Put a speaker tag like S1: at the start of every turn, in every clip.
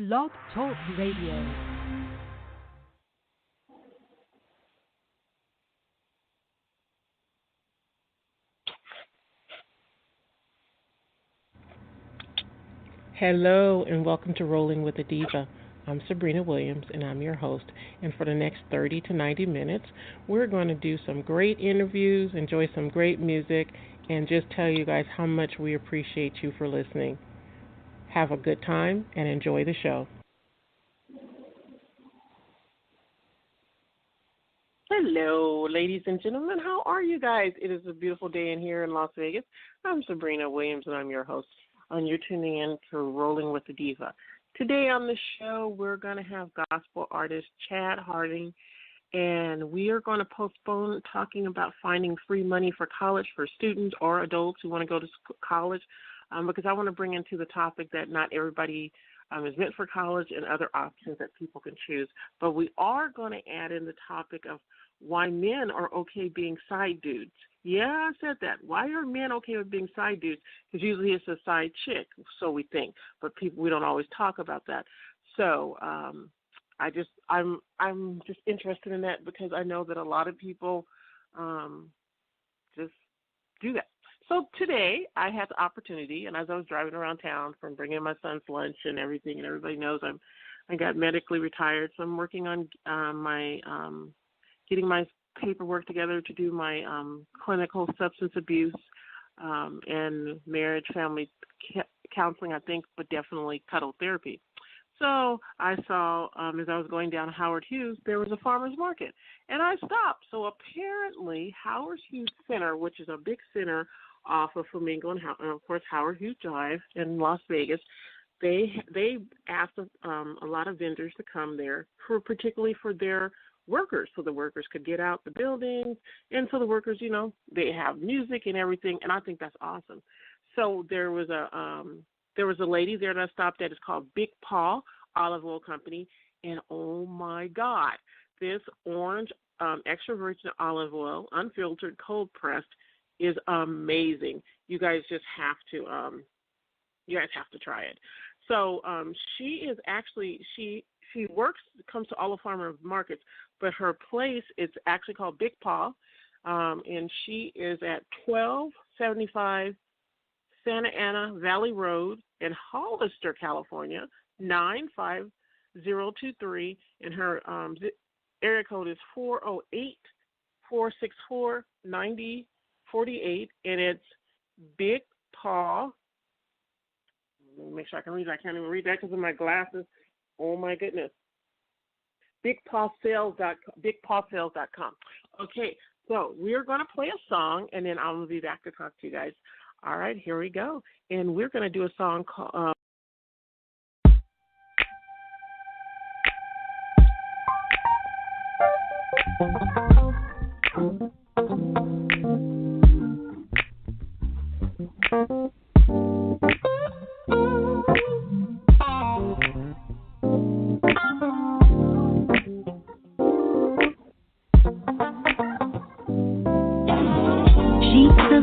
S1: Blog Talk Radio.
S2: Hello and welcome to Rolling with the Diva. I'm Sabrina Williams and I'm your host. And for the next 30 to 90 minutes, we're going to do some great interviews, enjoy some great music, and just tell you guys how much we appreciate you for listening. Have a good time and enjoy the show. Hello, ladies and gentlemen. How are you guys? It is a beautiful day in here in Las Vegas. I'm Sabrina Williams and I'm your host. And you're tuning in to Rolling with the Diva. Today on the show, we're going to have gospel artist Chad Howard, and we are going to postpone talking about finding free money for college for students or adults who want to go to college, because I want to bring into the topic that not everybody is meant for college and other options that people can choose. But we are going to add in the topic of why men are okay being side dudes. Yeah, I said that. Why are men okay with being side dudes? Because usually it's a side chick, so we think, but we don't always talk about that. So I'm just interested in that because I know that a lot of people just do that. So today I had the opportunity, and as I was driving around town from bringing my son's lunch and everything, and everybody knows I got medically retired, so I'm working on getting my paperwork together to do my clinical substance abuse and marriage, family counseling, I think, but definitely cuddle therapy. So I saw, as I was going down Howard Hughes, there was a farmer's market, and I stopped. So apparently Howard Hughes Center, which is a big center off of Flamingo and of course Howard Hughes Drive in Las Vegas, they asked a lot of vendors to come there particularly for their workers, so the workers could get out the buildings, and so the workers, they have music and everything, and I think that's awesome. So there was a lady there that I stopped at. It's called Big Paw Olive Oil Company, and oh my God, this orange extra virgin olive oil, unfiltered, cold pressed, is amazing. You guys just have to, try it. So she is actually she comes to all the farmer markets, but her place is actually called Big Paw, and she is at 1275 Santa Ana Valley Road in Hollister, California, 95023, and her area code is 408-464-9048, and it's Big Paw. Let me make sure I can read it. I can't even read that because of my glasses. Oh, my goodness. BigPawSales.com. Okay, so we're going to play a song, and then I'm going to be back to talk to you guys. All right, here we go. And we're going to do a song called...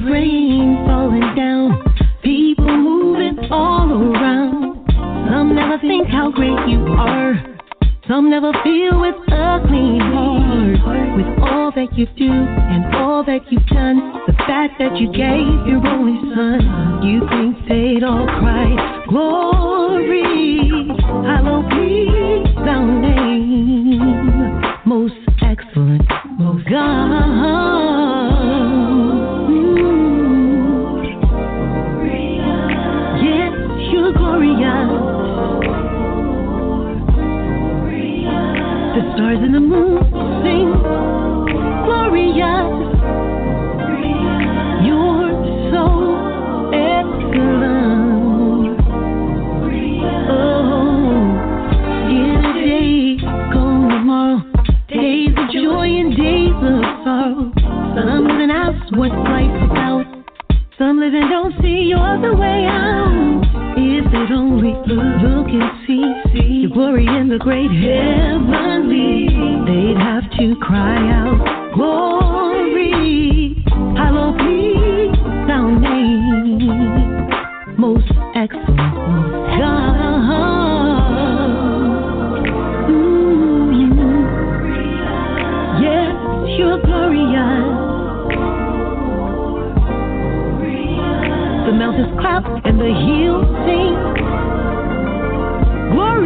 S3: rain falling down, people moving all around. Some never think how great you are. Some never feel with a clean heart. With all that you do and all that you've done, the fact that you gave your only son, you think they'd all cry, glory, hallowed be thy name, most excellent, most God. The stars and the moon sing glorious. You're so excellent. Oh, in a day, gone tomorrow. Days of joy and days of sorrow. Some living out what life's about. Some living don't see you're the way out. If they'd only look and see your glory in the great heavenly, they'd have to cry out, glory, hallowed be thy name, most excellent God.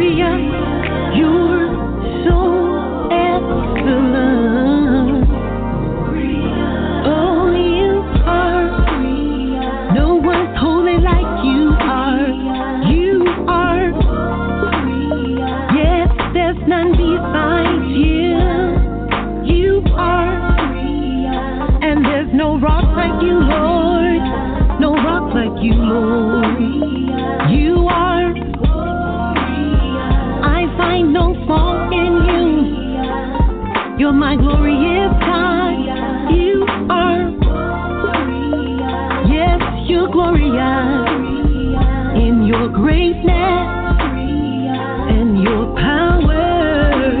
S3: glorious. You're so excellent. Oh, you are. No one's holy like you are. You are. Yes, there's none besides you. You are. And there's no rock like you, Lord. No rock like you, Lord. You are. I find no fault in you. You're my glorious God. You are. Yes, you're glorious in your greatness and your power,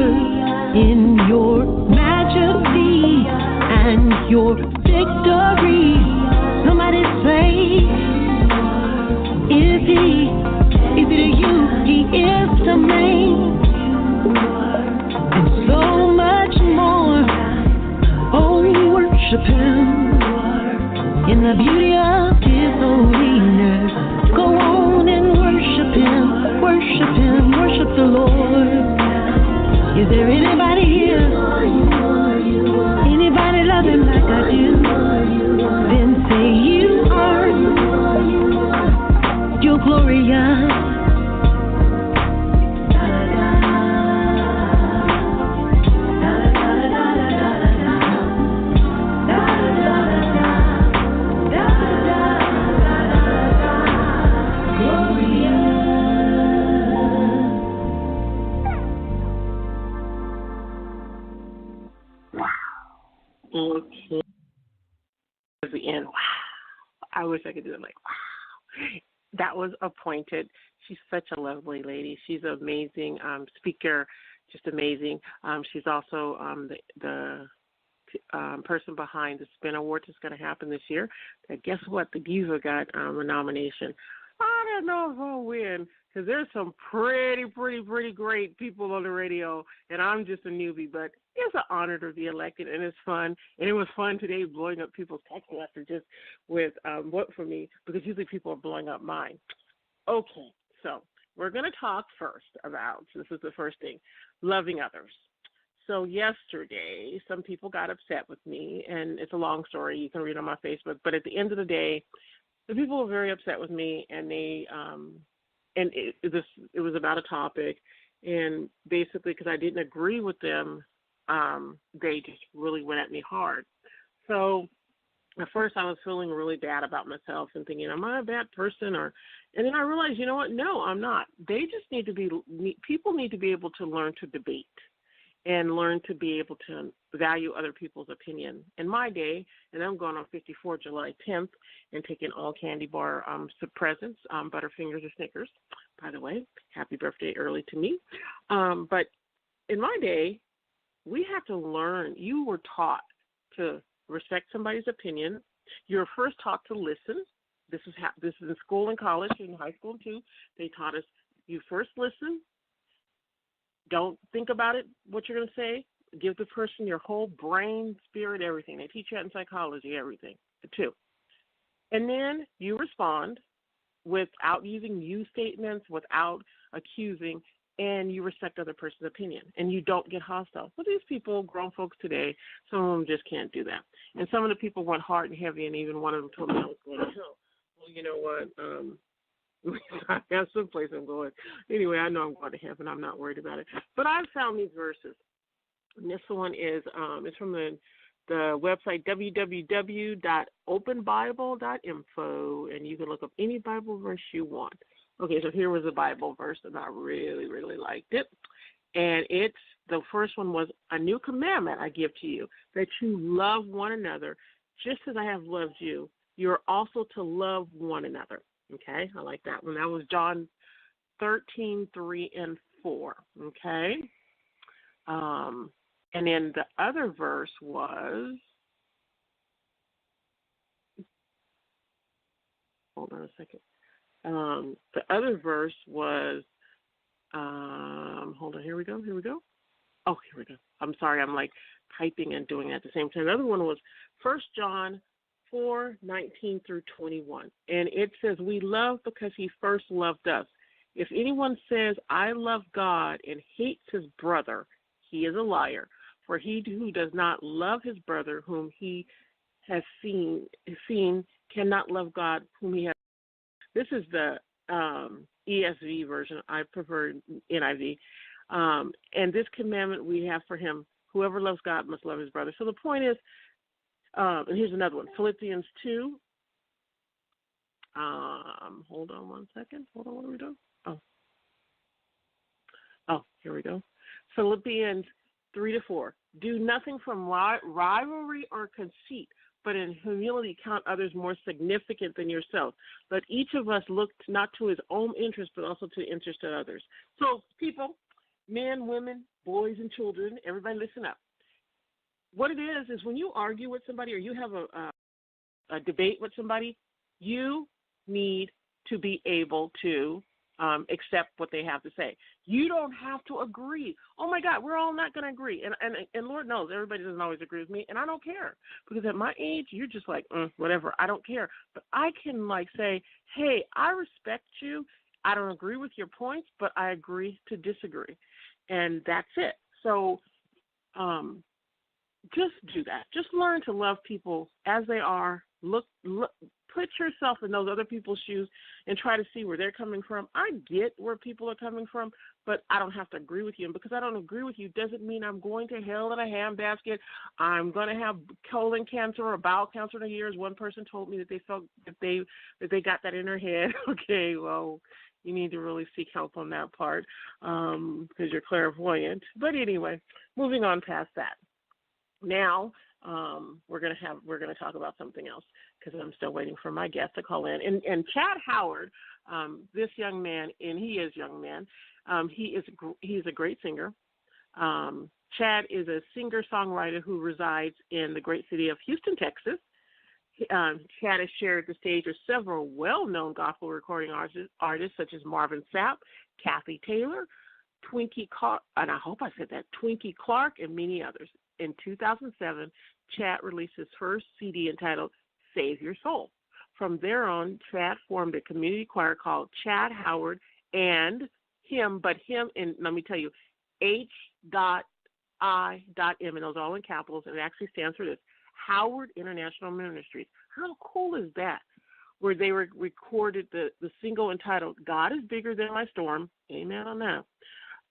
S3: in your majesty and your victory. Somebody say, is it you? He is the main, and so much more. Oh, worship him in the beauty of his holiness. Go on and worship him, worship the Lord. Is there anybody here? Anybody love him like I do? Then say you are. You're glorious.
S2: Okay. At the end, wow. I wish I could do it like, wow. That was Appointed. She's such a lovely lady. She's an amazing speaker, just amazing. She's also the person behind the Spin Award that's going to happen this year. And guess what? The Diva got a nomination. I don't know if I'll win because there's some pretty great people on the radio, and I'm just a newbie, but it's an honor to be elected, and it's fun. And it was fun today blowing up people's text messages with vote for me, because usually people are blowing up mine. Okay, so we're going to talk first about, this is the first thing, loving others. So yesterday, some people got upset with me, and it's a long story. You can read on my Facebook. But at the end of the day, the people were very upset with me, and they it was about a topic, and basically because I didn't agree with them, they just really went at me hard. So at first I was feeling really bad about myself and thinking, am I a bad person? And then I realized, you know what? No, I'm not. They just people need to be able to learn to debate and learn to be able to value other people's opinion. In my day, and I'm going on 54 July 10th and taking all candy bar presents, Butterfingers or Snickers, by the way. Happy birthday early to me. But in my day, we had to learn. You were taught to respect somebody's opinion. You were first taught to listen. This is in school and college, in high school too. They taught us you first listen. Don't think about it, what you're going to say. Give the person your whole brain, spirit, everything. They teach you that in psychology, everything, too. And then you respond without using you statements, without accusing, and you respect other person's opinion, and you don't get hostile. Well, these people, grown folks today, some of them just can't do that. And some of the people went hard and heavy, and even one of them told me I was going to hell. Well, you know what? I have some place I'm going. Anyway, I know I'm going to heaven. I'm not worried about it. But I've found these verses. And this one is it's from the website www.openbible.info, and you can look up any Bible verse you want. Okay, so here was a Bible verse, and I really, really liked it. And the first one was, a new commandment I give to you, that you love one another just as I have loved you. You're also to love one another. Okay, I like that one. That was John 13:3-4. Okay. And then the other verse was, hold on a second. The other verse was, hold on, here we go. Oh, here we go. I'm sorry, I'm like typing and doing it at the same time. The other one was 1 John 4:19-21. And it says, we love because he first loved us. If anyone says, I love God and hates his brother, he is a liar. For he who does not love his brother whom he has seen cannot love God whom he has. This is the ESV version. I prefer NIV. And this commandment we have for him, whoever loves God must love his brother. So the point is, and here's another one, Philippians 2. Hold on one second. Hold on, what are we doing? Oh, here we go. Philippians 3-4. Do nothing from rivalry or conceit, but in humility count others more significant than yourself. Let each of us look not to his own interest, but also to the interest of others. So, people, men, women, boys, and children, everybody listen up. What it is when you argue with somebody or you have a debate with somebody, you need to be able to accept what they have to say. You don't have to agree. Oh, my God, we're all not going to agree. And Lord knows everybody doesn't always agree with me, and I don't care. Because at my age, you're just like, whatever, I don't care. But I can, say, hey, I respect you. I don't agree with your points, but I agree to disagree. And that's it. So just do that. Just learn to love people as they are. Look, put yourself in those other people's shoes and try to see where they're coming from. I get where people are coming from, but I don't have to agree with you. And because I don't agree with you doesn't mean I'm going to hell in a handbasket. I'm going to have colon cancer or bowel cancer in a year. As one person told me that they felt that they got that in their head. Okay, well, you need to really seek help on that part because you're clairvoyant. But anyway, moving on past that. Now, we're going to talk about something else because I'm still waiting for my guest to call in. And Chad Howard, this young man, and he is a young man. He's a great singer. Chad is a singer-songwriter who resides in the great city of Houston, Texas. Chad has shared the stage with several well-known gospel recording artists such as Marvin Sapp, Kathy Taylor, Twinkie Clark, and I hope I said that, Twinkie Clark, and many others. In 2007, Chad released his first CD entitled Save Your Soul. From there on, Chad formed a community choir called Chad Howard and H.I.M, but H.I.M, and let me tell you, H.I.M, and those are all in capitals, and it actually stands for this, Howard International Ministries. How cool is that? Where they recorded the single entitled God is Bigger Than My Storm. Amen on that.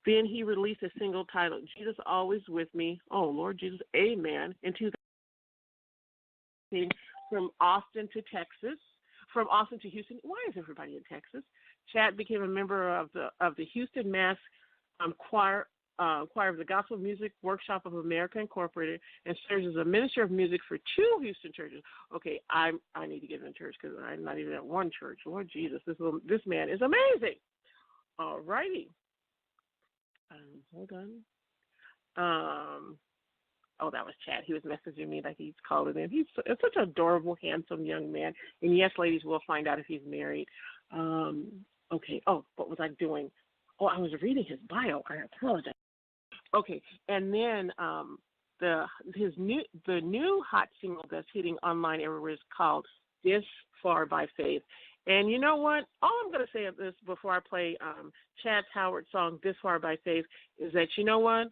S2: Then he released a single titled Jesus Always With Me. Oh, Lord Jesus, amen. In 2000, from Austin to Texas, from Austin to Houston. Why is everybody in Texas? Chad became a member of the Houston Mass Choir of the Gospel Music Workshop of America Incorporated, and serves as a minister of music for 2 Houston churches. Okay, I need to get in church because I'm not even at one church. Lord Jesus, this man is amazing. All righty. Hold on. That was Chad. He was messaging me like he's calling in. He's such an adorable, handsome young man. And yes, ladies, we'll find out if he's married. Okay. Oh, what was I doing? Oh, I was reading his bio. I apologize. Okay, and then the new hot single that's hitting online everywhere is called "This Far by Faith." And you know what? All I'm going to say of this before I play Chad Howard's song, This Far by Faith, is that, you know what?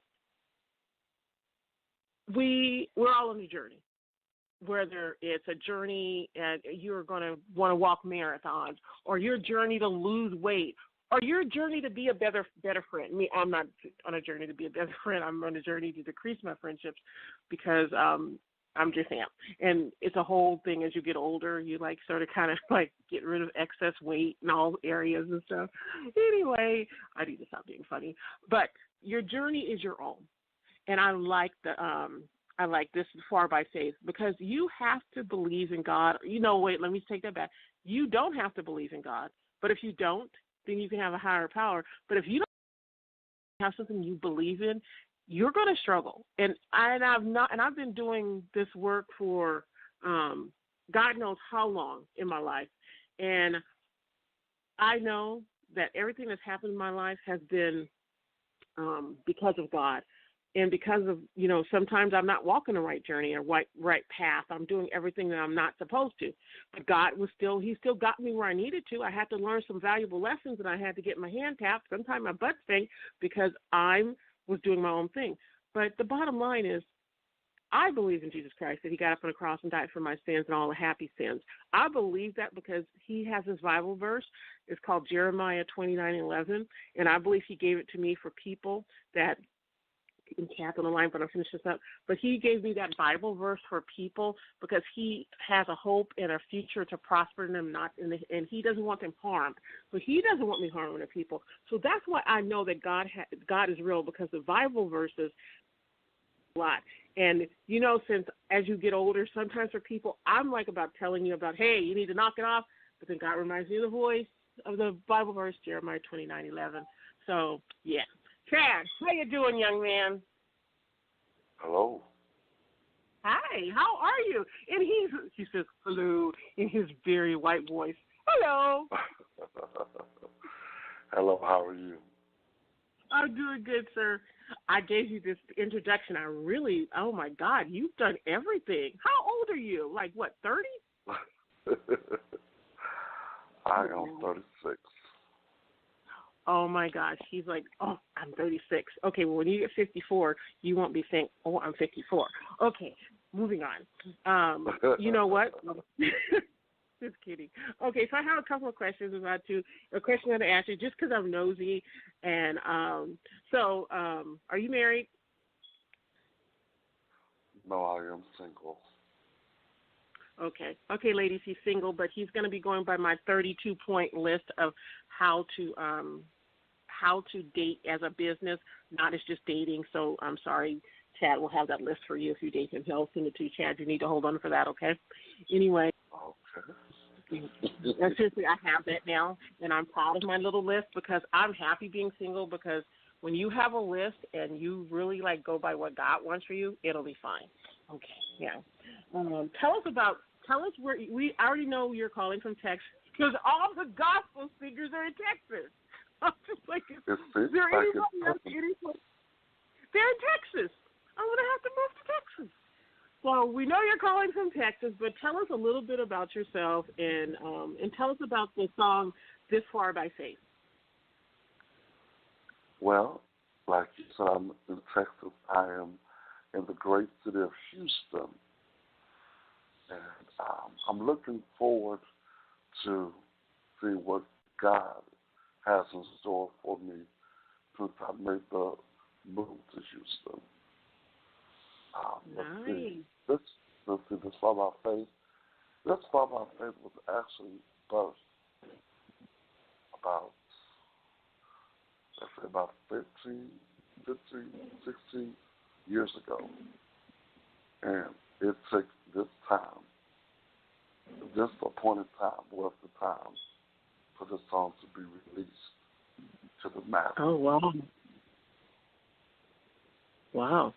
S2: We're all on a journey. Whether it's a journey and you're going to want to walk marathons, or your journey to lose weight, or your journey to be a better friend. I'm not on a journey to be a better friend. I'm on a journey to decrease my friendships because I'm just am. And it's a whole thing as you get older. You sort of kind of get rid of excess weight in all areas and stuff. Anyway, I need to stop being funny. But your journey is your own. And I like this Far by Faith because you have to believe in God. Wait, let me take that back. You don't have to believe in God. But if you don't, then you can have a higher power. But if you don't have something you believe in, you're going to struggle. And I've been doing this work for God knows how long in my life. And I know that everything that's happened in my life has been because of God. And because of, sometimes I'm not walking the right journey or right path. I'm doing everything that I'm not supposed to. But God he still got me where I needed to. I had to learn some valuable lessons, and I had to get my hand tapped, sometimes my butt spanked, because I was doing my own thing. But the bottom line is, I believe in Jesus Christ, that he got up on the cross and died for my sins and all the happy sins. I believe that because he has this Bible verse. It's called Jeremiah 29:11, and I believe he gave it to me for people that, in cap on the line, but I'll finish this up. But he gave me that Bible verse for people because he has a hope and a future to prosper them, and he doesn't want them harmed. So he doesn't want me harming the people. So that's why I know that God is real, because the Bible verses a lot. And, since as you get older, sometimes for people, I'm like about telling you about, hey, you need to knock it off. But then God reminds me of the voice of the Bible verse, Jeremiah 29:11. So, yeah. Chad, how you doing, young man?
S4: Hello.
S2: Hi, how are you? And he says hello in his very white voice. Hello.
S4: Hello, how are you?
S2: I'm doing good, sir. I gave you this introduction. Oh, my God, you've done everything. How old are you? Like, what, 30?
S4: I am 36.
S2: Oh, my gosh. He's like, oh, I'm 36. Okay, well, when you get 54, you won't be saying, oh, I'm 54. Okay, moving on. You know what? Just kidding. Okay, so I have a couple of questions a question that I asked you just because I'm nosy. And so are you married?
S4: No, I am single.
S2: Okay, ladies, he's single, but he's going to be going by my 32-point list of how to date as a business, not as just dating. So I'm sorry, Chad will have that list for you if you date him. He'll send it to you, Chad. You need to hold on for that, okay? Anyway.
S4: Okay.
S2: And seriously, I have that now, and I'm proud of my little list because I'm happy being single, because when you have a list and you really go by what God wants for you, it'll be fine. Okay, yeah. Tell us where I already know you're calling from Texas, because all the gospel singers are in Texas. I'm just like, is there anybody else? They're in Texas. I'm going to have to move to Texas. So we know you're calling from Texas, but tell us a little bit about yourself and tell us about the song "This Far by Faith."
S4: Well, like you said, I'm in Texas. I am in the great city of Houston, and I'm looking forward to see what God has in store for me since I made the move to Houston.
S2: Nice.
S4: This Far by Faith. This Far by Faith was actually birthed about 15, 16 years ago. And it took this appointed time was the time for the song to be released to the masses.
S2: Oh, wow. Wow.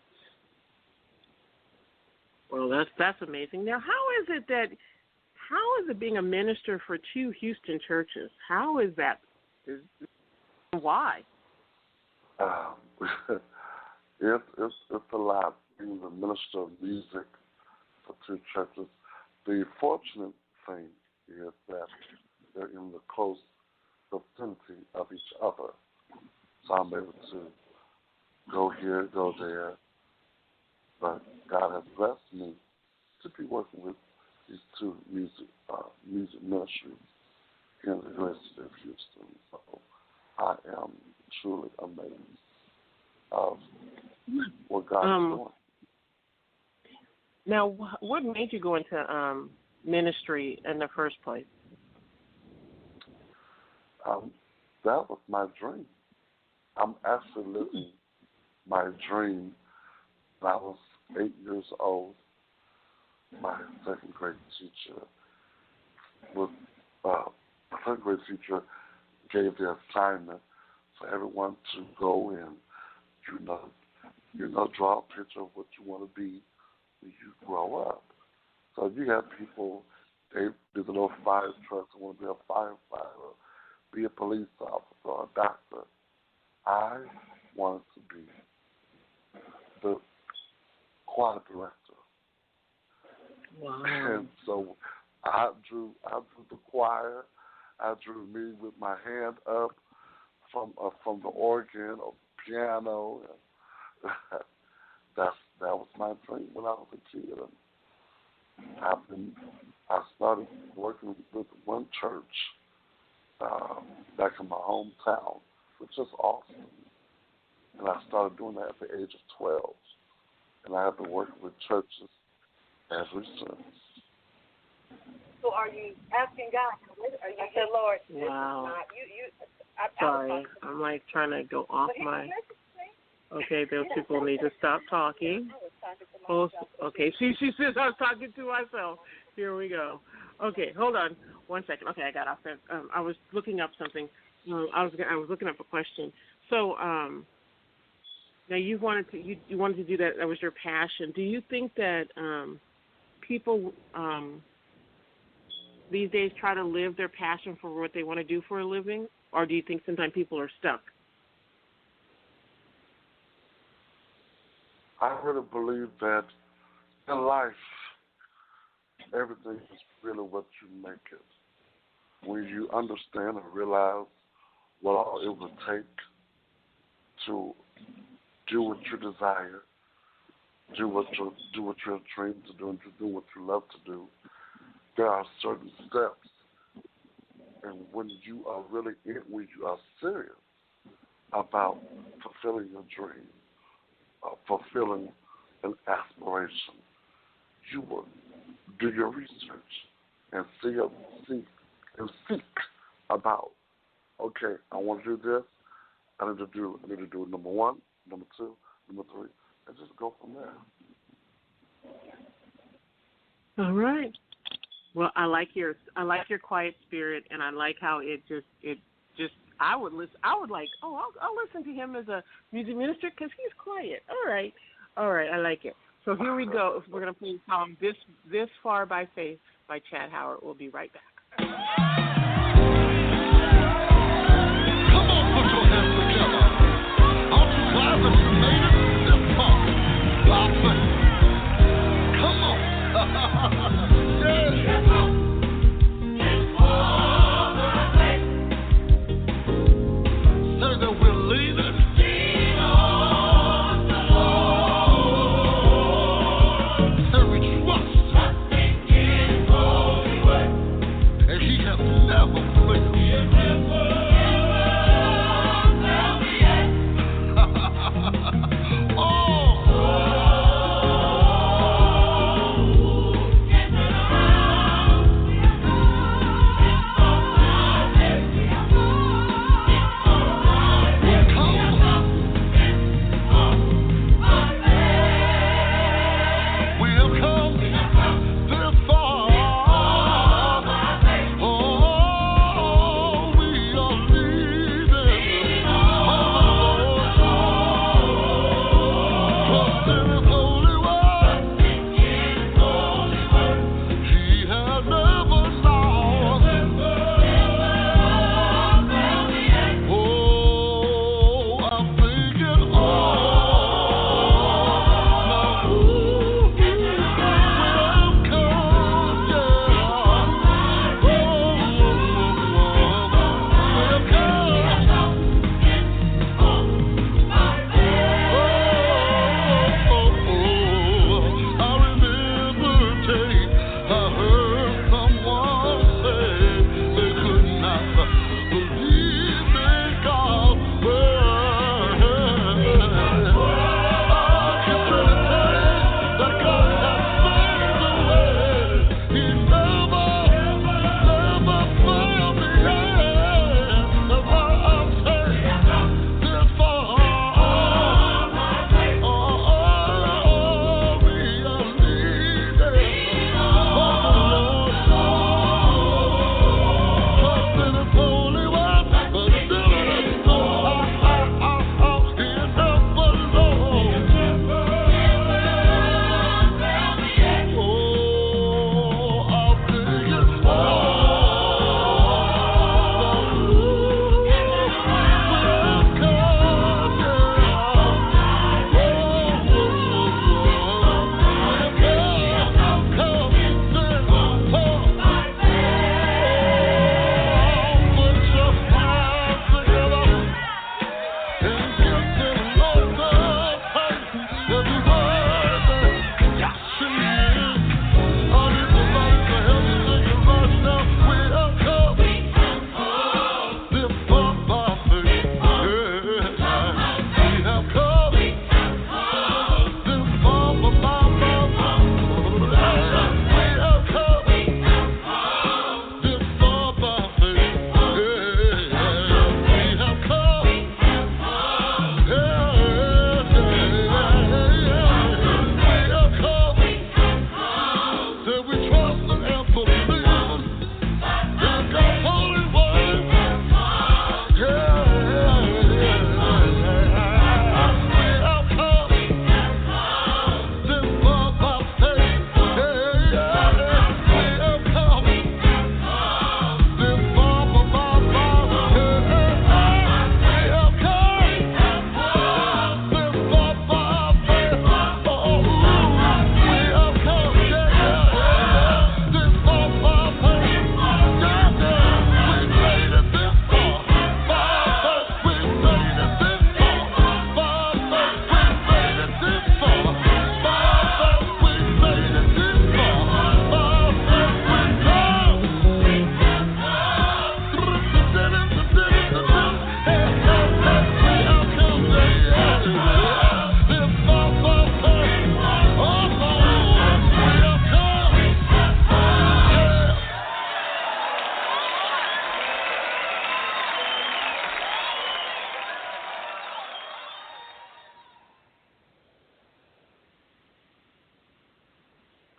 S2: Well, that's amazing. Now, how is it being a minister for two Houston churches? How is that? Why?
S4: It's a lot being the minister of music for two churches. The fortunate thing is that they're in the close vicinity of each other. So I'm able to go here, go there. But God has blessed me to be working with these two music ministries in the great city of Houston. So I am truly amazed of what God is doing.
S2: Now, what made you go into ministry in the first place?
S4: That was my dream. I'm actually living my dream. When I was 8 years old, my second grade teacher gave the assignment for everyone to go in, draw a picture of what you want to be when you grow up. So you have people, there's a little fire truck that want to be a firefighter, be a police officer, or a doctor. I wanted to be choir director.
S2: Wow.
S4: And so I drew the choir. I drew me with my hand up from the organ or piano. That was my dream when I was a kid. And I started working with one church back in my hometown, which is awesome. And I started doing that at the age of 12. And I have been working with churches ever since.
S5: So are you asking God? Are you saying, Lord,
S2: wow.
S5: This is not,
S2: Sorry, I'm like trying to go off my. Okay, those people need to stop talking. Oh, okay, she says I was talking to myself. Here we go. Okay, hold on 1 second. Okay, I got off there. I was looking up something. I was looking up a question. So now you wanted to do that. That was your passion. Do you think that people these days try to live their passion for what they want to do for a living, or do you think sometimes people are stuck?
S4: I really believe that in life, everything is really what you make it. When you understand and realize what all it would take to do what you desire, do what you're trained to do, and to do what you love to do, there are certain steps. And when you are really when you are serious about fulfilling your dream, fulfilling an aspiration, you will do your research and seek about, okay, I want to do this, I need to do number 1, number 2, number 3, and just go from there.
S2: All right. Well, I like your quiet spirit, and I like how it just I would listen. I would like, I'll listen to him as a music minister because he's quiet. All right, I like it. So here we go. We're gonna play the song "This Far by Faith" by Chad Howard. We'll be right back.
S6: Come on, put your hands together. Aren't you glad that you made it this far by faith? Come on. Yeah. No.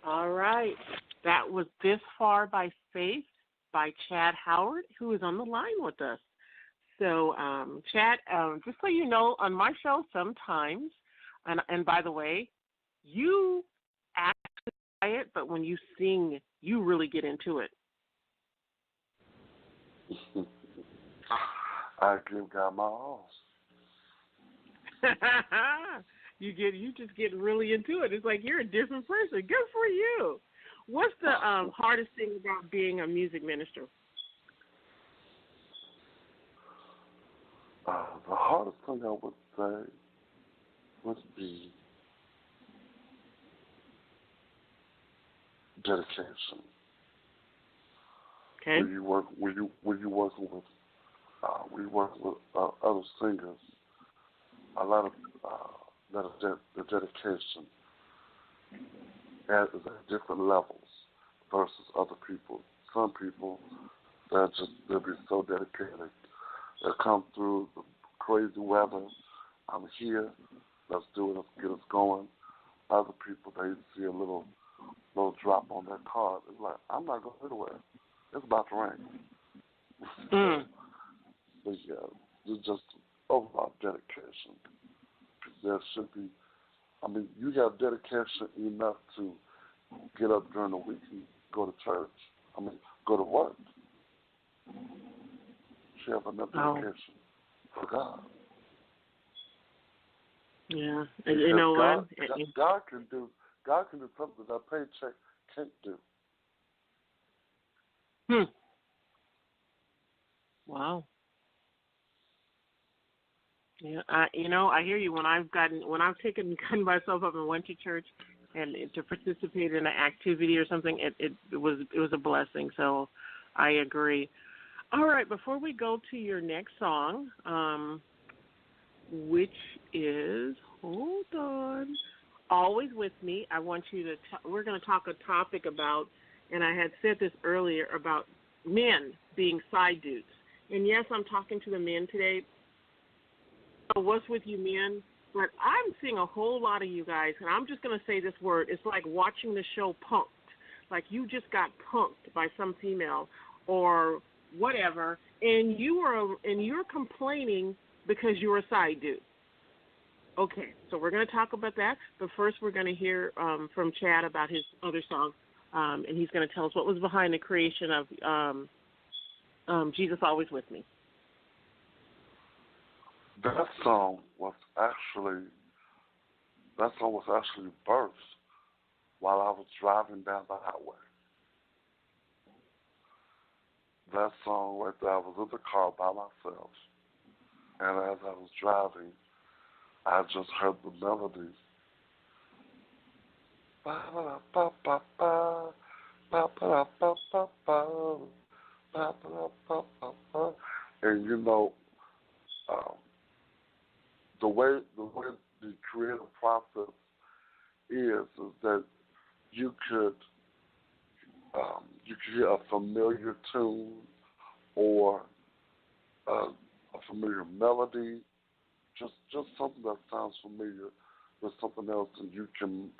S2: All right. That was This Far by Faith by Chad Howard, who is on the line with us. So, Chad, just so you know, on my show sometimes, and by the way, you act quiet, but when you sing, you really get into it.
S4: I give God my all.
S2: You just get really into it. It's like you're a different person. Good for you. What's the hardest thing about being a music minister?
S4: The hardest thing I would say would be dedication.
S2: Okay.
S4: When you work with other singers, a lot of the dedication is at different levels versus other people. Some people they'll be so dedicated. They'll come through the crazy weather. I'm here. Let's do it. Let's get us going. Other people, they see a little drop on their card. It's like, I'm not going anywhere. It's about to rain. But yeah, it's just overall dedication. There should be, you have dedication enough to get up during the week and go to church. Go to work. You have enough dedication for God.
S2: Yeah, and
S4: because
S2: you know what?
S4: God can do something that a paycheck can't do.
S2: Wow. Yeah, I hear you. When I've gotten myself up and went to church and to participate in an activity or something, it was a blessing. So I agree. All right, before we go to your next song, which is, hold on, Always With Me, I want you to, we're going to talk a topic about, and I had said this earlier, about men being side dudes. And yes, I'm talking to the men today. So what's with you men? But I'm seeing a whole lot of you guys, and I'm just going to say this word. It's like watching the show Punked. Like you just got punked by some female or whatever, and you're complaining because you're a side dude. Okay, so we're going to talk about that, but first we're going to hear from Chad about his other song, and he's going to tell us what was behind the creation of Jesus Always With Me.
S4: That song was actually birthed while I was driving down the highway. That song right there, I was in the car by myself, and as I was driving, I just heard the melody. And the way the creative process is that you could hear a familiar tune or a familiar melody, just something that sounds familiar with something else, and you can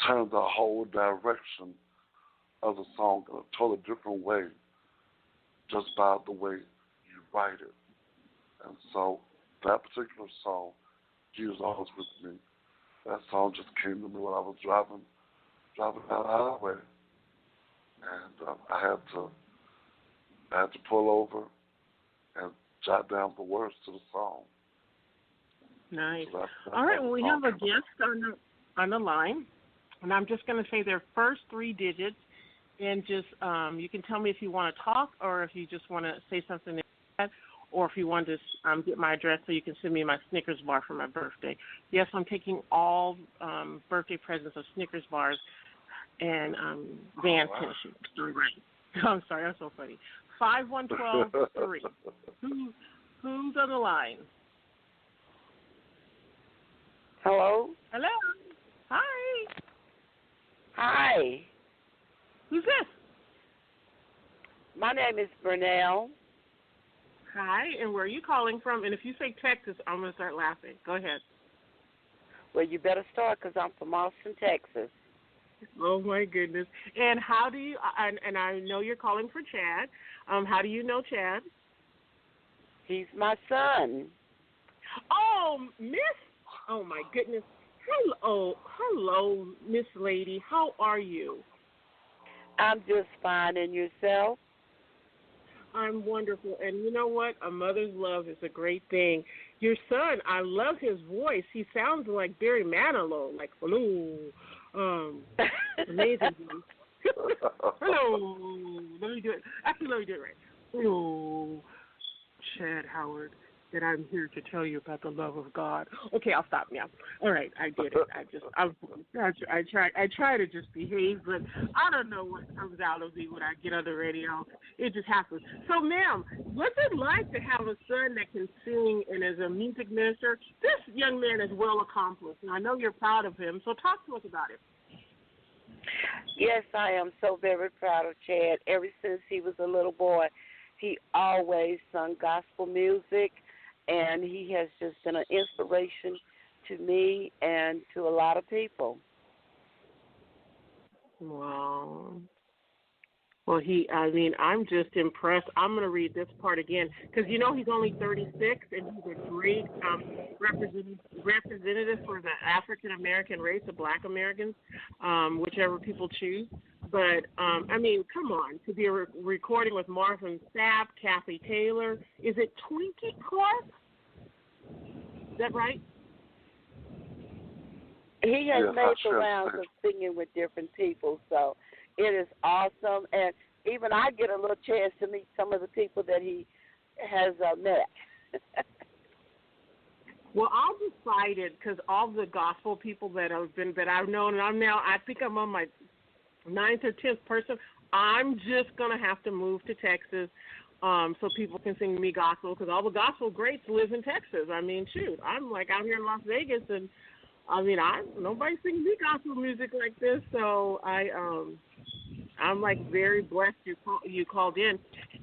S4: turn the whole direction of the song in a totally different way just by the way you write it. And so that particular song, Jesus Always With Me, that song just came to me when I was driving down the highway. And I had to pull over and jot down the words to the song.
S2: Nice.
S4: So that's
S2: all right, well, we have a guest on the line, and I'm just going to say their first three digits, and just you can tell me if you want to talk or if you just want to say something, or if you want to get my address so you can send me my Snickers bar for my birthday. Yes, I'm taking all birthday presents of Snickers bars and Van tennis shoes. I'm sorry, that's so funny. 51123. Who's on the line?
S7: Hello?
S2: Hello. Hi.
S7: Hi.
S2: Who's this?
S7: My name is Burnell.
S2: Hi, and where are you calling from? And if you say Texas, I'm going to start laughing. Go ahead.
S7: Well, you better start because I'm from Austin, Texas.
S2: Oh my goodness! And how do you? And I know you're calling for Chad. How do you know Chad?
S7: He's my son.
S2: Oh, Miss. Oh my goodness. Hello, Miss Lady. How are you?
S7: I'm just fine. And yourself?
S2: I'm wonderful. And you know what? A mother's love is a great thing. Your son, I love his voice. He sounds like Barry Manilow, like hello. Amazing voice. Hello. Let me do it. Actually, let me do it right. Hello, Chad Howard, that I'm here to tell you about the love of God. Okay, I'll stop now. All right, I did it. I try to just behave, but I don't know what comes out of me when I get on the radio. It just happens. So, ma'am, what's it like to have a son that can sing and is a music minister? This young man is well accomplished, and I know you're proud of him. So, talk to us about it.
S7: Yes, I am so very proud of Chad. Ever since he was a little boy, he always sung gospel music, and he has just been an inspiration to me and to a lot of people.
S2: Wow. Well, I'm just impressed. I'm going to read this part again because, he's only 36, and he's a great representative for the African-American race, the Black Americans, whichever people choose. But, come on, to be a recording with Marvin Sapp, Kathy Taylor. Is it Twinkie Clark? Is that right?
S7: He has made the rounds of singing with different people, so it is awesome. And even I get a little chance to meet some of the people that he has met.
S2: Well, I've decided, because all the gospel people that I've known, and I think I'm on my 9th or 10th person, I'm just going to have to move to Texas so people can sing me gospel, because all the gospel greats live in Texas. I mean, shoot, I'm like out here in Las Vegas, and nobody sings me gospel music like this, so I'm like very blessed you called in.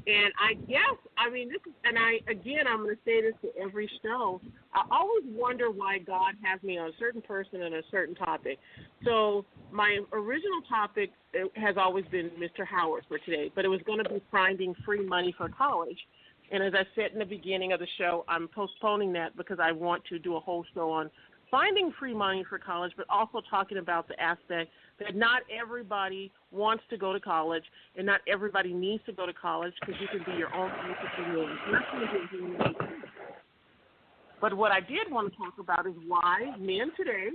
S2: And I guess, I'm going to say this to every show. I always wonder why God has me on a certain person and a certain topic. So my original topic has always been Mr. Howard for today, but it was going to be finding free money for college. And as I said in the beginning of the show, I'm postponing that because I want to do a whole show on finding free money for college, but also talking about the aspect that not everybody wants to go to college and not everybody needs to go to college, because you can be your own entrepreneur. But what I did want to talk about is why men today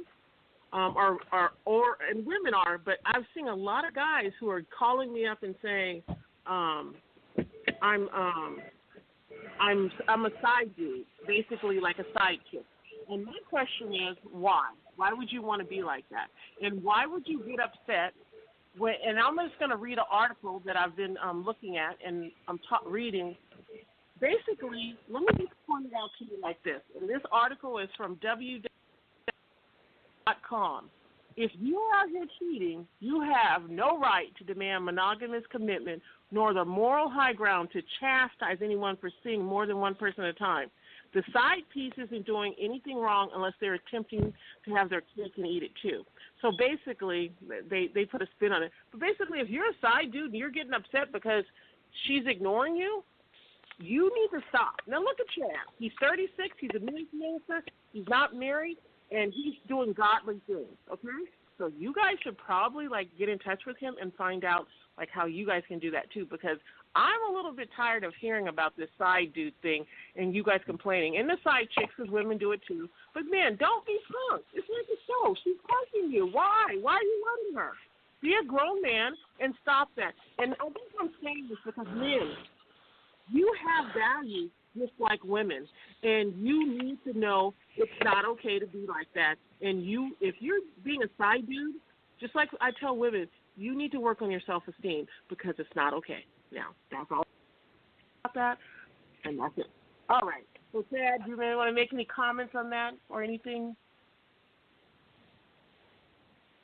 S2: and women are, but I've seen a lot of guys who are calling me up and saying, I'm a side dude, basically like a sidekick. And my question is, why? Why would you want to be like that? And why would you get upset when, and I'm just going to read an article that I've been looking at and I'm reading. Basically, let me just point it out to you like this. And this article is from www.com. If you are out here cheating, you have no right to demand monogamous commitment nor the moral high ground to chastise anyone for seeing more than one person at a time. The side piece isn't doing anything wrong unless they're attempting to have their cake and eat it too. So basically, they put a spin on it. But basically, if you're a side dude and you're getting upset because she's ignoring you, you need to stop. Now look at Chad. He's 36. He's a minister. He's not married, and he's doing godly things. Okay, so you guys should probably get in touch with him and find out how you guys can do that too, because I'm a little bit tired of hearing about this side dude thing and you guys complaining. And the side chicks, because women do it too. But, man, don't be punked. It's like a show. She's punking you. Why? Why are you letting her? Be a grown man and stop that. And I think I'm saying this because, men, you have value just like women. And you need to know it's not okay to be like that. And if you're being a side dude, just like I tell women, you need to work on your self-esteem because it's not okay. Now, that's all about that, and that's it. All right. So, Chad, do you want to make any comments on that or anything?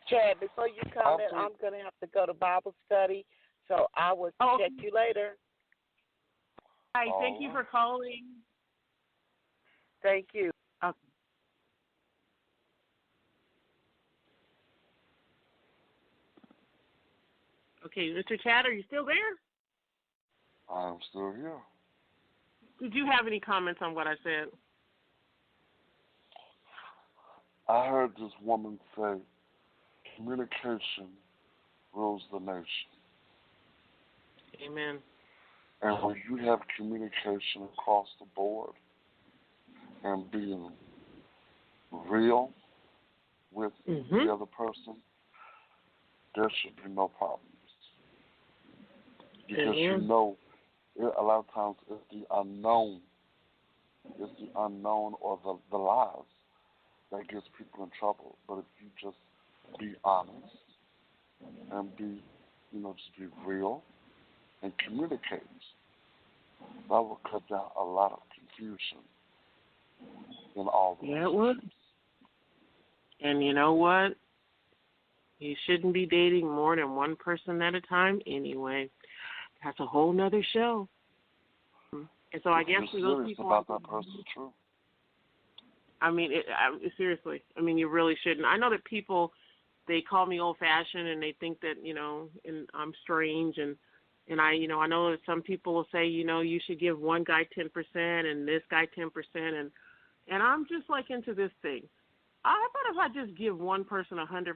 S7: Chad, before you comment, I'm going to have to go to Bible study, so I will check you later.
S2: Hi, thank you for calling.
S7: Thank you.
S2: Okay. Okay, Mr. Chad, are you still there?
S4: I'm still here.
S2: Did you have any comments on what I said?
S4: I heard this woman say, communication rules the nation.
S2: Amen.
S4: And when you have communication across the board and being real with the other person, there should be no problems. Because you know, a lot of times it's the unknown. It's the unknown or the lies that gets people in trouble. But if you just be honest and be, just be real and communicate, that will cut down a lot of confusion in all the
S2: it would. And you know what? You shouldn't be dating more than one person at a time anyway. That's a whole nother show. And so I guess for those people
S4: about that person, true.
S2: I mean, seriously. I mean, you really shouldn't. I know that people, they call me old-fashioned and they think that, and I'm strange. And I know that some people will say, you should give one guy 10% and this guy 10%. And I'm just like into this thing. How about if I just give one person 100%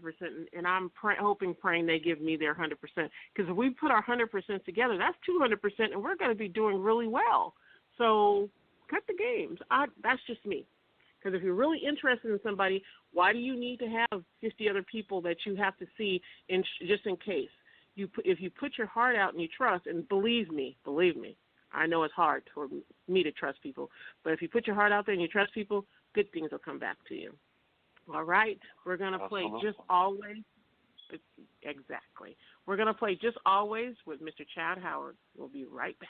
S2: and I'm praying they give me their 100%? Because if we put our 100% together, that's 200%, and we're going to be doing really well. So cut the games. That's just me. Because if you're really interested in somebody, why do you need to have 50 other people that you have to see just in case? If you put your heart out and you trust, and believe me, I know it's hard for me to trust people, but if you put your heart out there and you trust people, good things will come back to you. All right, we're going to play Just Always. Exactly. We're going to play Just Always with Mr. Chad Howard. We'll be right back.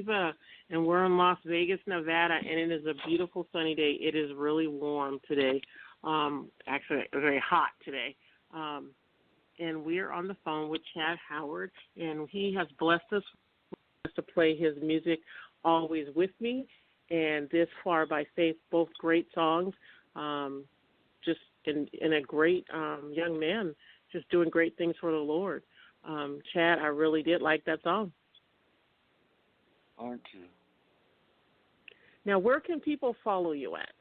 S2: Diva, and we're in Las Vegas, Nevada, and it is a beautiful sunny day. It is really warm today. Actually, very hot today. And we're on the phone with Chad Howard, and he has blessed us to play his music, Always With Me, and This Far by Faith, both great songs. Just in a great young man, just doing great things for the Lord. Chad, I really did like that song.
S4: Thank you.
S2: Now, where can people follow you at?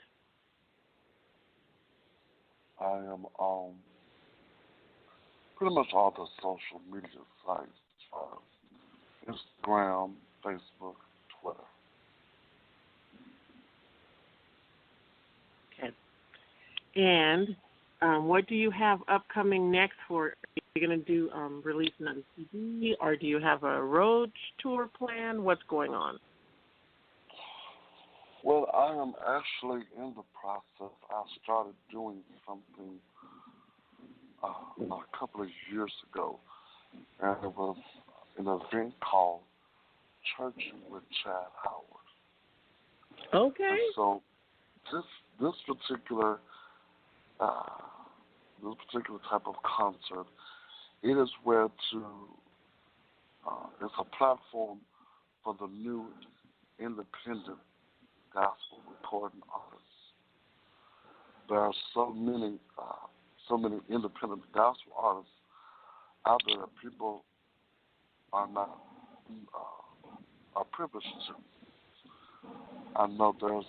S4: I am on pretty much all the social media sites, Instagram, Facebook, Twitter.
S2: Okay. And what do you have upcoming next for? Are you going to do release another CD, or do you have a road tour plan? What's going on?
S4: Well, I am actually in the process. I started doing something a couple of years ago, and it was an event called Church with Chad Howard.
S2: Okay.
S4: And so this particular type of concert, it is where it's a platform for the new independent gospel recording artists. There are so many independent gospel artists out there that people are not are privileged to. I know there's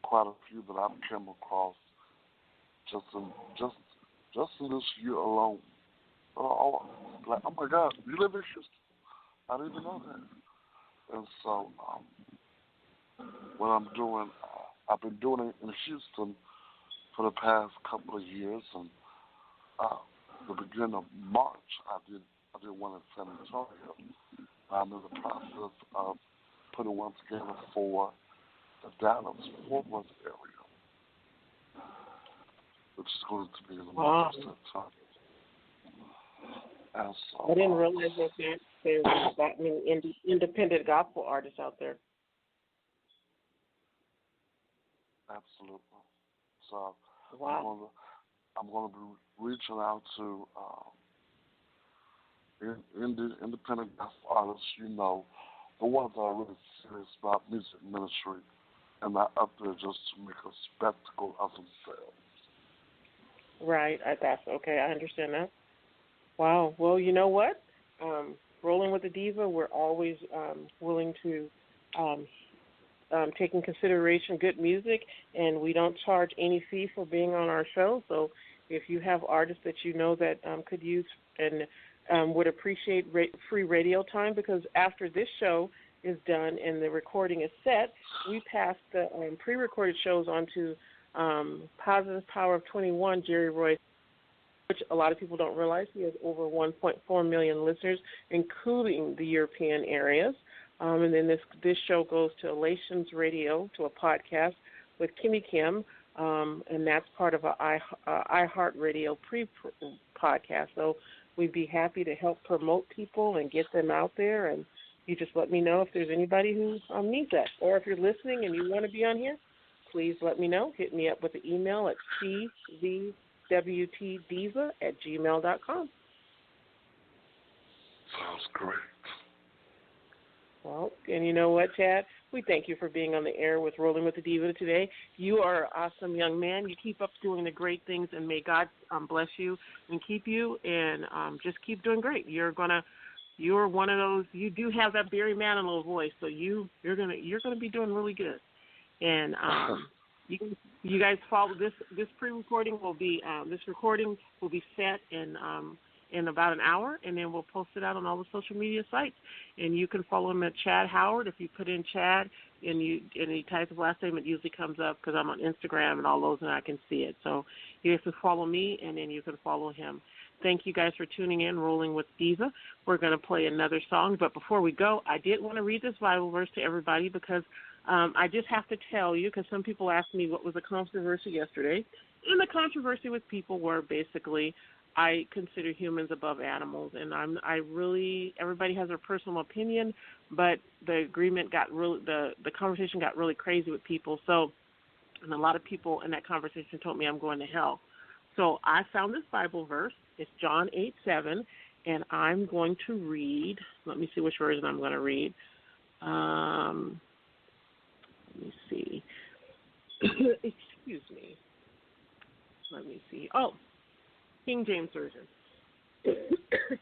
S4: quite a few that I've come across just in this year alone. Like, oh my God, you live in Houston? I didn't even know that. And so, what I'm doing, I've been doing it in Houston for the past couple of years, and the beginning of March, I did one in San Antonio. I'm in the process of putting one together for the Dallas-Fort Worth area, which is going to be in the month of September. And so,
S2: I didn't realize that there's that many independent gospel artists out there.
S4: Absolutely. So
S2: wow.
S4: I'm going to be reaching out to independent gospel artists, the ones that are really serious about music ministry and not up there just to make a spectacle of themselves.
S2: Right. That's okay. I understand that. Wow. Well, you know what? Rolling with the Diva, we're always willing to take in consideration good music, and we don't charge any fee for being on our show. So if you have artists that you know that could use and would appreciate free radio time, because after this show is done and the recording is set, we pass the pre-recorded shows on to Positive Power of 21, Jerry Royce, which a lot of people don't realize. He has over 1.4 million listeners, including the European areas. And then this show goes to Elations Radio, to a podcast with Kimmy Kim, and that's part of a iHeartRadio pre-podcast. So we'd be happy to help promote people and get them out there. And you just let me know if there's anybody who needs that. Or if you're listening and you want to be on here, please let me know. Hit me up with the email at cvwtdiva@gmail.com.
S4: Sounds great.
S2: Well, and you know what, Chad? We thank you for being on the air with Rolling with the Diva today. You are an awesome young man. You keep up doing the great things, and may God bless you and keep you, and just keep doing great. You're one of those. You do have that Barry Manilow voice, so you're gonna be doing really good. And you guys follow this pre-recording will be this recording will be set in about an hour, and then we'll post it out on all the social media sites. And you can follow him at Chad Howard. If you put in Chad and he types his last name, it usually comes up because I'm on Instagram and all those, and I can see it. So you have to follow me, and then you can follow him. Thank you guys for tuning in, Rolling with Diva. We're going to play another song, but before we go, I did want to read this Bible verse to everybody because I just have to tell you, because some people asked me what was the controversy yesterday. And the controversy with people were basically I consider humans above animals, and everybody has their personal opinion, but the conversation got really crazy with people. So, and a lot of people in that conversation told me I'm going to hell. So I found this Bible verse. It's John 8:7, and I'm going to read. Let me see which version I'm going to read. Let me see. Excuse me. Let me see. Oh, King James Version.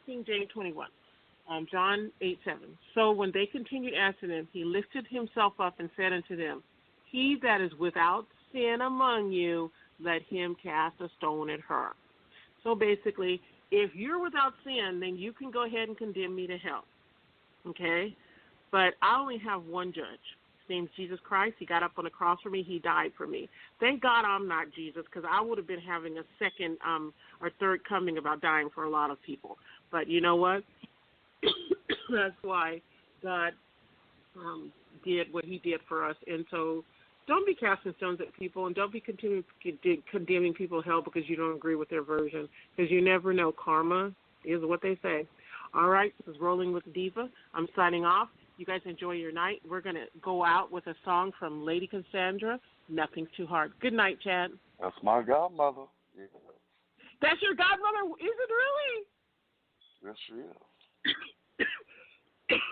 S2: King James 21. John 8:7. So when they continued asking him, he lifted himself up and said unto them, He that is without sin among you, let him cast a stone at her. So basically, if you're without sin, then you can go ahead and condemn me to hell. Okay? But I only have one judge. His name's Jesus Christ. He got up on the cross for me. He died for me. Thank God I'm not Jesus, because I would have been having a second or third coming about dying for a lot of people. But you know what? That's why God did what he did for us. And so don't be casting stones at people, and don't be condemning people to hell because you don't agree with their version, because you never know. Karma is what they say. All right, this is Rolling with Diva. I'm signing off. You guys enjoy your night. We're going to go out with a song from Lady Cassandra, Nothing's Too Hard. Good night, Chad.
S4: That's my godmother. Yeah.
S2: That's your godmother? Is it really?
S4: Yes, she is.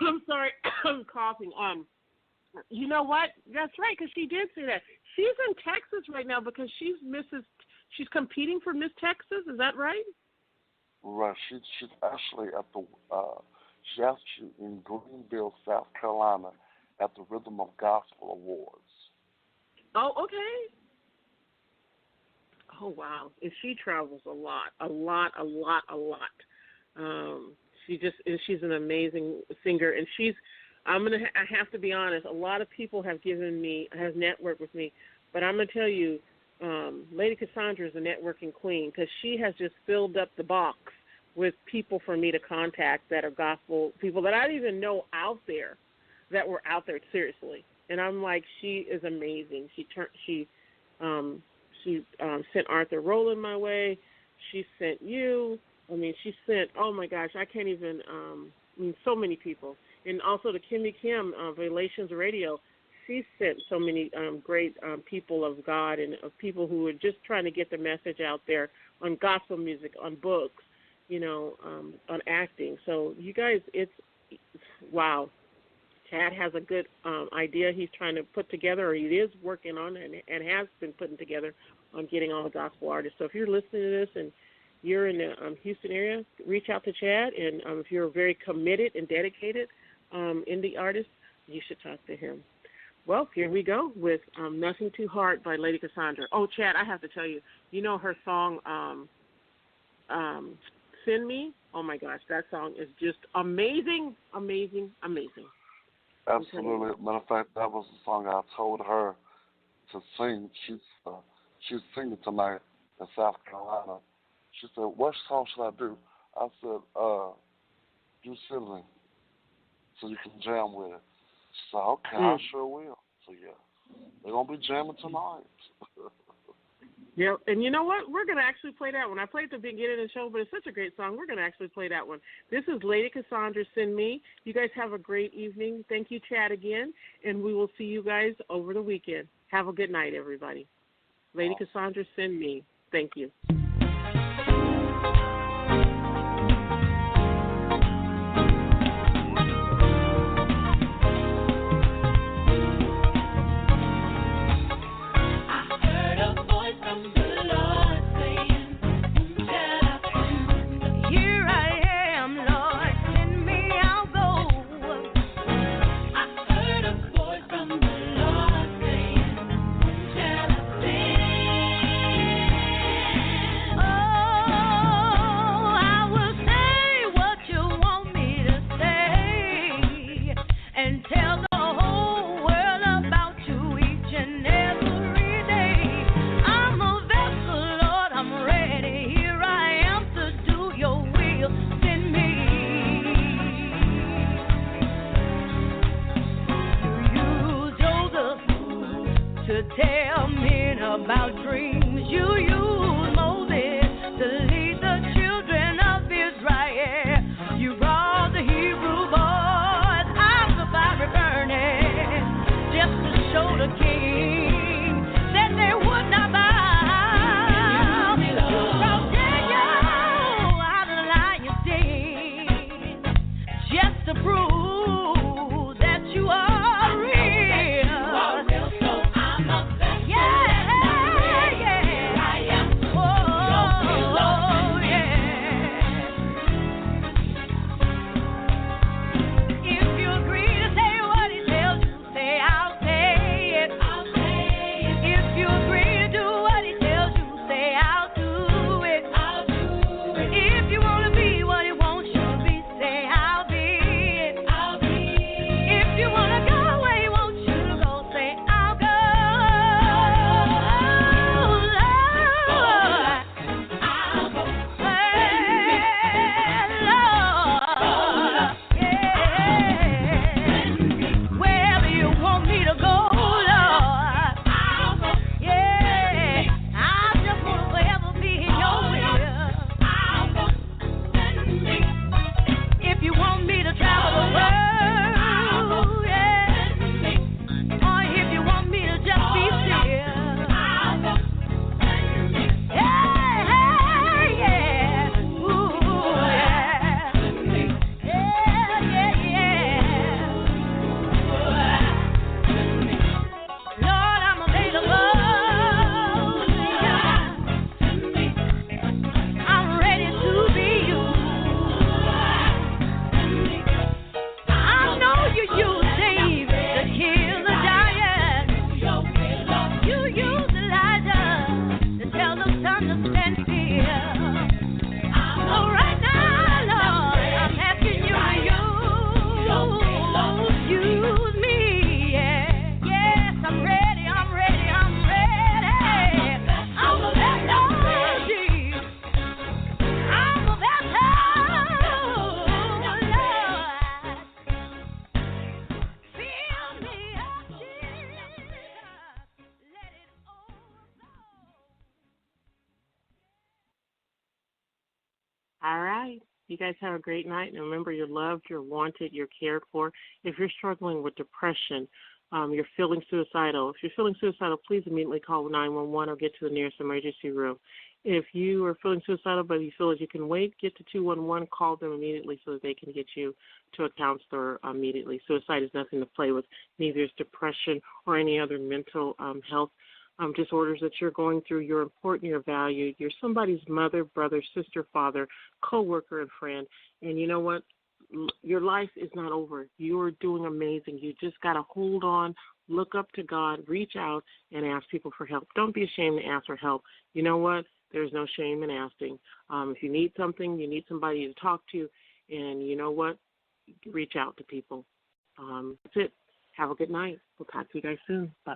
S2: I'm sorry. I'm coughing. You know what? That's right, because she did say that. She's in Texas right now because she's competing for Miss Texas. Is that right?
S4: Right. She's actually at the she's actually in Greenville, South Carolina, at the Rhythm of Gospel Awards.
S2: Oh, okay. Oh, wow. And she travels a lot. She's an amazing singer, and I have to be honest, a lot of people have networked with me, but I'm going to tell you, Lady Cassandra is a networking queen, because she has just filled up the box with people for me to contact that are gospel people that I didn't even know out there, that were out there seriously. And I'm like, she is amazing. She sent Arthur Rowland my way. She sent you. I mean, she sent, oh my gosh, I can't even, so many people. And also to Kimmy Kim of Relations Radio, she sent so many great people of God and of people who are just trying to get the message out there on gospel music, on books, on acting. So you guys, it's wow. Chad has a good idea he's trying to put together, or he is working on and has been putting together on getting all the gospel artists. So if you're listening to this and you're in the Houston area, reach out to Chad. And if you're very committed and dedicated indie artist, you should talk to him. Well, here we go with Nothing Too Hard by Lady Cassandra. Oh, Chad, I have to tell you, her song, Send Me? Oh, my gosh, that song is just amazing, amazing, amazing.
S4: Absolutely. Matter of fact, that was the song I told her to sing. She's singing tonight in South Carolina. She said, what song should I do? I said, do Sibling, so you can jam with it. She said, okay, I sure will. So, yeah, they're going to be jamming tonight.
S2: Yeah, and you know what? We're going to actually play that one. I played at the beginning of the show, but it's such a great song. We're going to actually play that one. This is Lady Cassandra, Send Me. You guys have a great evening. Thank you, Chad, again, and we will see you guys over the weekend. Have a good night, everybody. Lady Cassandra, Send Me. Thank you.
S3: Tell men about dreams. You use Moses to lead the children.
S2: You guys have a great night. And remember, you're loved, you're wanted, you're cared for. If you're struggling with depression, you're feeling suicidal. If you're feeling suicidal, please immediately call 911 or get to the nearest emergency room. If you are feeling suicidal but you feel as you can wait, get to 211, call them immediately so that they can get you to a counselor immediately. Suicide is nothing to play with. Neither is depression or any other mental health disorders that you're going through. You're important, you're valued. You're somebody's mother, brother, sister, father, coworker, and friend. And you know what? Your life is not over. You're doing amazing. You just got to hold on, look up to God, reach out, and ask people for help. Don't be ashamed to ask for help. You know what? There's no shame in asking. If you need something, you need somebody to talk to, and you know what? Reach out to people. That's it. Have a good night. We'll talk to you guys soon. Bye.